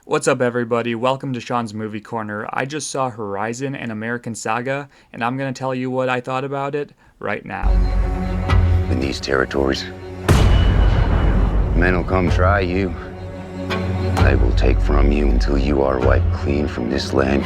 What's up, everybody? Welcome to Sean's Movie Corner. I just saw Horizon and American Saga, and I'm going to tell you what I thought about it right now. In these territories, men will come try you. They will take from you until you are wiped clean from this land.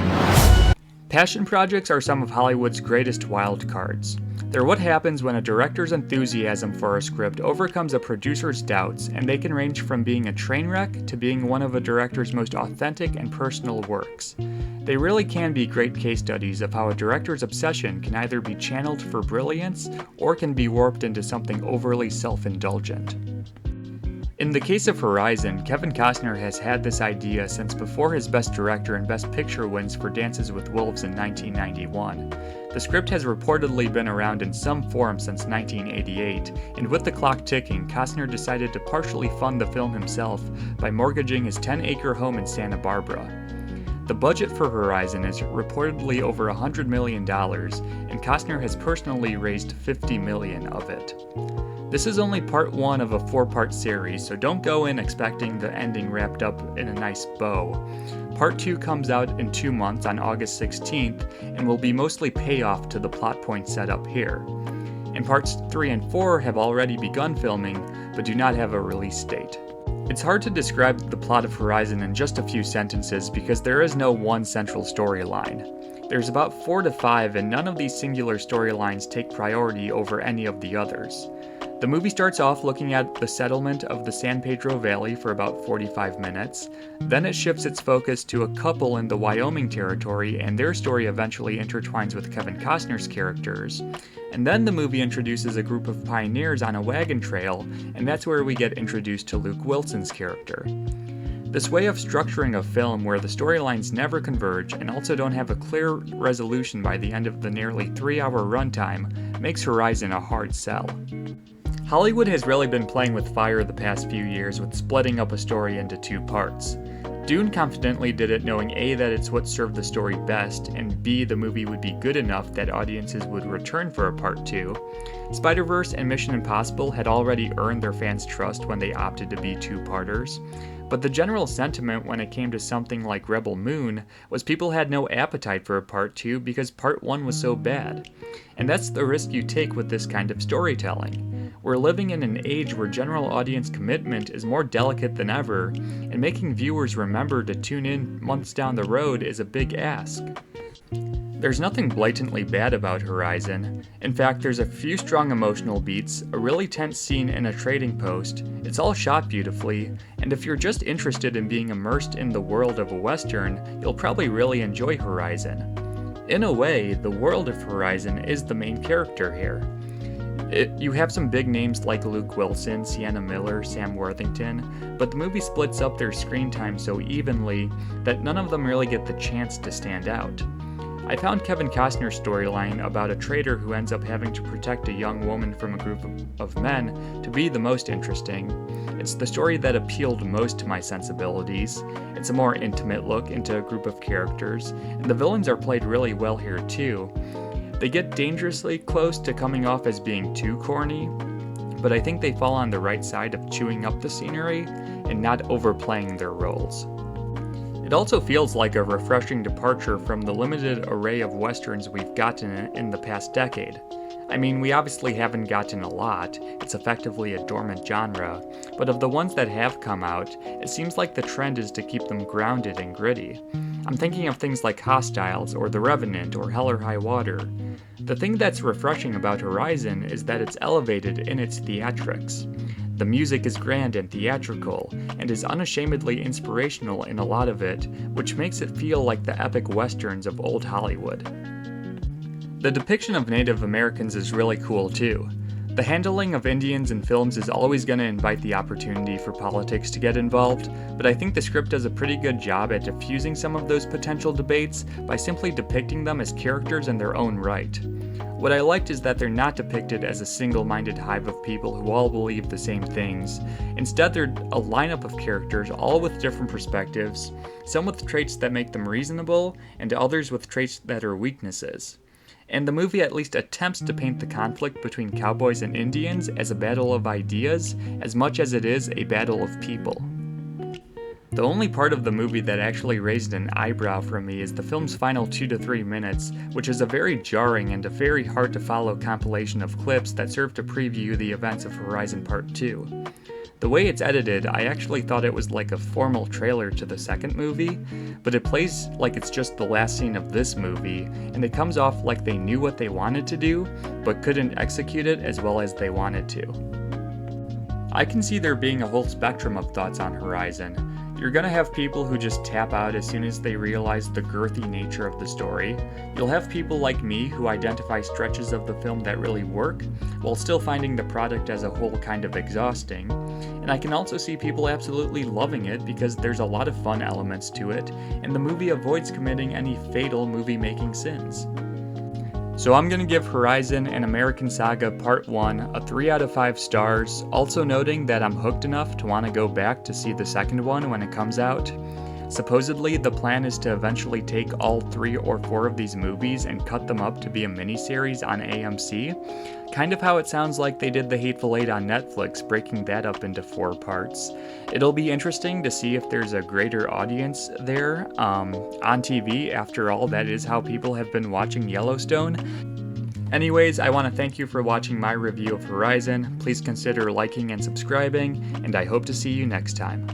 Passion projects are some of Hollywood's greatest wild cards. They're what happens when a director's enthusiasm for a script overcomes a producer's doubts, and they can range from being a train wreck to being one of a director's most authentic and personal works. They really can be great case studies of how a director's obsession can either be channeled for brilliance or can be warped into something overly self-indulgent. In the case of Horizon, Kevin Costner has had this idea since before his Best Director and Best Picture wins for Dances with Wolves in 1991. The script has reportedly been around in some form since 1988, and with the clock ticking, Costner decided to partially fund the film himself by mortgaging his 10-acre home in Santa Barbara. The budget for Horizon is reportedly over $100 million, and Costner has personally raised $50 million of it. This is only part one of a 4-part series, so don't go in expecting the ending wrapped up in a nice bow. Part 2 comes out in 2 months on August 16th and will be mostly payoff to the plot points set up here. And parts 3 and 4 have already begun filming, but do not have a release date. It's hard to describe the plot of Horizon in just a few sentences because there is no one central storyline. There's about 4 to 5, and none of these singular storylines take priority over any of the others. The movie starts off looking at the settlement of the San Pedro Valley for about 45 minutes, then it shifts its focus to a couple in the Wyoming territory, and their story eventually intertwines with Kevin Costner's characters, and then the movie introduces a group of pioneers on a wagon trail, and that's where we get introduced to Luke Wilson's character. This way of structuring a film where the storylines never converge and also don't have a clear resolution by the end of the nearly 3-hour runtime makes Horizon a hard sell. Hollywood has really been playing with fire the past few years with splitting up a story into 2 parts. Dune confidently did it knowing A, that it's what served the story best, and B, the movie would be good enough that audiences would return for a part 2. Spider-Verse and Mission Impossible had already earned their fans' trust when they opted to be 2-parters. But the general sentiment when it came to something like Rebel Moon was people had no appetite for a part 2 because part 1 was so bad. And that's the risk you take with this kind of storytelling. We're living in an age where general audience commitment is more delicate than ever, and making viewers remember to tune in months down the road is a big ask. There's nothing blatantly bad about Horizon. In fact, there's a few strong emotional beats, a really tense scene in a trading post, it's all shot beautifully, and if you're just interested in being immersed in the world of a Western, you'll probably really enjoy Horizon. In a way, the world of Horizon is the main character here. You have some big names like Luke Wilson, Sienna Miller, Sam Worthington, but the movie splits up their screen time so evenly that none of them really get the chance to stand out. I found Kevin Costner's storyline about a trader who ends up having to protect a young woman from a group of men to be the most interesting. It's the story that appealed most to my sensibilities. It's a more intimate look into a group of characters, and the villains are played really well here too. They get dangerously close to coming off as being too corny, but I think they fall on the right side of chewing up the scenery and not overplaying their roles. It also feels like a refreshing departure from the limited array of westerns we've gotten in the past decade. I mean, we obviously haven't gotten a lot, it's effectively a dormant genre, but of the ones that have come out, it seems like the trend is to keep them grounded and gritty. I'm thinking of things like Hostiles, or The Revenant, or Hell or High Water. The thing that's refreshing about Horizon is that it's elevated in its theatrics. The music is grand and theatrical, and is unashamedly inspirational in a lot of it, which makes it feel like the epic westerns of old Hollywood. The depiction of Native Americans is really cool too. The handling of Indians in films is always going to invite the opportunity for politics to get involved, but I think the script does a pretty good job at diffusing some of those potential debates by simply depicting them as characters in their own right. What I liked is that they're not depicted as a single-minded hive of people who all believe the same things. Instead, they're a lineup of characters, all with different perspectives, some with traits that make them reasonable, and others with traits that are weaknesses. And the movie at least attempts to paint the conflict between cowboys and Indians as a battle of ideas, as much as it is a battle of people. The only part of the movie that actually raised an eyebrow for me is the film's final 2 to 3 minutes, which is a very jarring and a very hard to follow compilation of clips that serve to preview the events of Horizon Part 2. The way it's edited, I actually thought it was like a formal trailer to the second movie, but it plays like it's just the last scene of this movie, and it comes off like they knew what they wanted to do, but couldn't execute it as well as they wanted to. I can see there being a whole spectrum of thoughts on Horizon. You're gonna have people who just tap out as soon as they realize the girthy nature of the story. You'll have people like me who identify stretches of the film that really work, while still finding the product as a whole kind of exhausting. And I can also see people absolutely loving it because there's a lot of fun elements to it, and the movie avoids committing any fatal movie-making sins. So I'm gonna give Horizon and American Saga Part 1 a 3 out of 5 stars, also noting that I'm hooked enough to want to go back to see the second one when it comes out. Supposedly, the plan is to eventually take all 3 or 4 of these movies and cut them up to be a miniseries on AMC, kind of how it sounds like they did The Hateful Eight on Netflix, breaking that up into 4 parts. It'll be interesting to see if there's a greater audience there on TV. After all, that is how people have been watching Yellowstone. Anyways, I want to thank you for watching my review of Horizon. Please consider liking and subscribing, and I hope to see you next time.